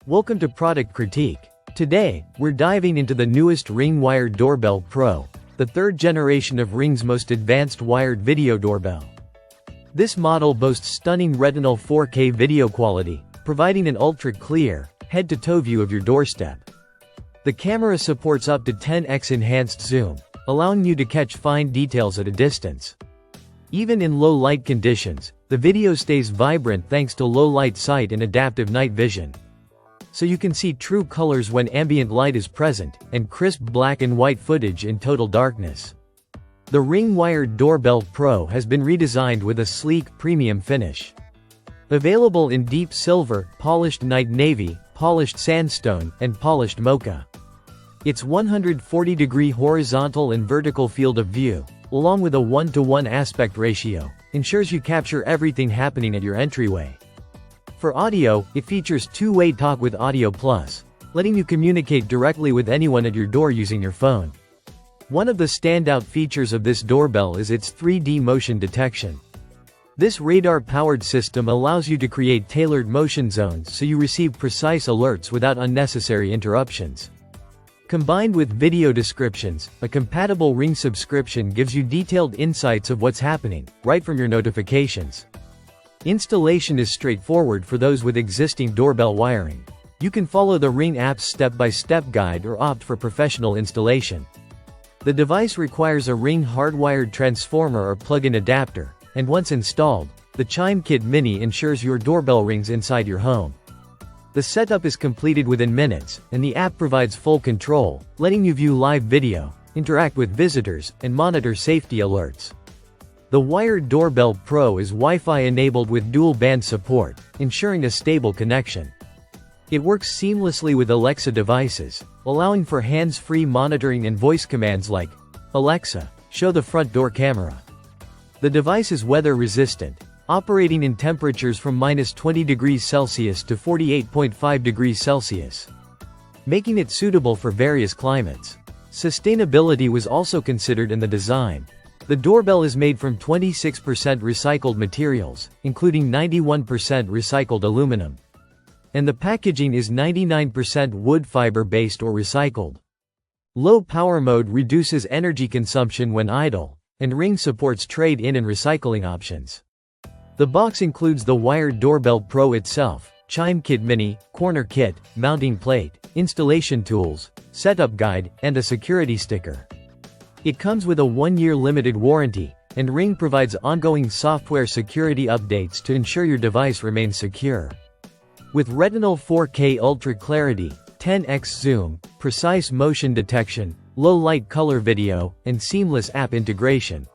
Welcome to Product Critique. Today, we're diving into the newest Ring Wired Doorbell Pro, the third generation of Ring's most advanced wired video doorbell. This model boasts stunning Retinal 4K video quality, providing an ultra-clear, head-to-toe view of your doorstep. The camera supports up to 10x enhanced zoom, allowing you to catch fine details at a distance. Even in low-light conditions, the video stays vibrant thanks to low-light sight and adaptive night vision. So you can see true colors when ambient light is present, and crisp black and white footage in total darkness. The Ring Wired Doorbell Pro has been redesigned with a sleek, premium finish. Available in deep silver, polished night navy, polished sandstone, and polished mocha. Its 140-degree horizontal and vertical field of view, along with a 1:1 aspect ratio, ensures you capture everything happening at your entryway. For audio, it features two-way talk with Audio Plus, letting you communicate directly with anyone at your door using your phone. One of the standout features of this doorbell is its 3D motion detection. This radar-powered system allows you to create tailored motion zones so you receive precise alerts without unnecessary interruptions. Combined with video descriptions, a compatible Ring subscription gives you detailed insights of what's happening, right from your notifications. Installation is straightforward for those with existing doorbell wiring. You can follow the Ring app's step-by-step guide or opt for professional installation. The device requires a Ring hardwired transformer or plug-in adapter, and once installed, the Chime Kit Mini ensures your doorbell rings inside your home. The setup is completed within minutes, and the app provides full control, letting you view live video, interact with visitors, and monitor safety alerts. The Wired Doorbell Pro is Wi-Fi enabled with dual-band support, ensuring a stable connection. It works seamlessly with Alexa devices, allowing for hands-free monitoring and voice commands like, "Alexa, show the front door camera." The device is weather-resistant, operating in temperatures from -20 degrees Celsius to 48.5 degrees Celsius, making it suitable for various climates. Sustainability was also considered in the design. The doorbell is made from 26% recycled materials, including 91% recycled aluminum. And the packaging is 99% wood fiber-based or recycled. Low power mode reduces energy consumption when idle, and Ring supports trade-in and recycling options. The box includes the Wired Doorbell Pro itself, Chime Kit Mini, corner kit, mounting plate, installation tools, setup guide, and a security sticker. It comes with a 1-year limited warranty, and Ring provides ongoing software security updates to ensure your device remains secure. With Retinal 4K Ultra Clarity, 10x zoom, precise motion detection, low-light color video, and seamless app integration,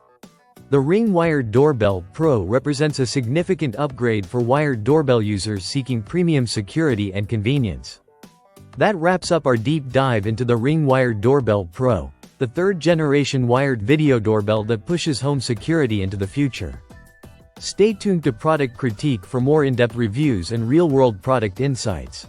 the Ring Wired Doorbell Pro represents a significant upgrade for wired doorbell users seeking premium security and convenience. That wraps up our deep dive into the Ring Wired Doorbell Pro, the third-generation wired video doorbell that pushes home security into the future. Stay tuned to Product Critique for more in-depth reviews and real-world product insights.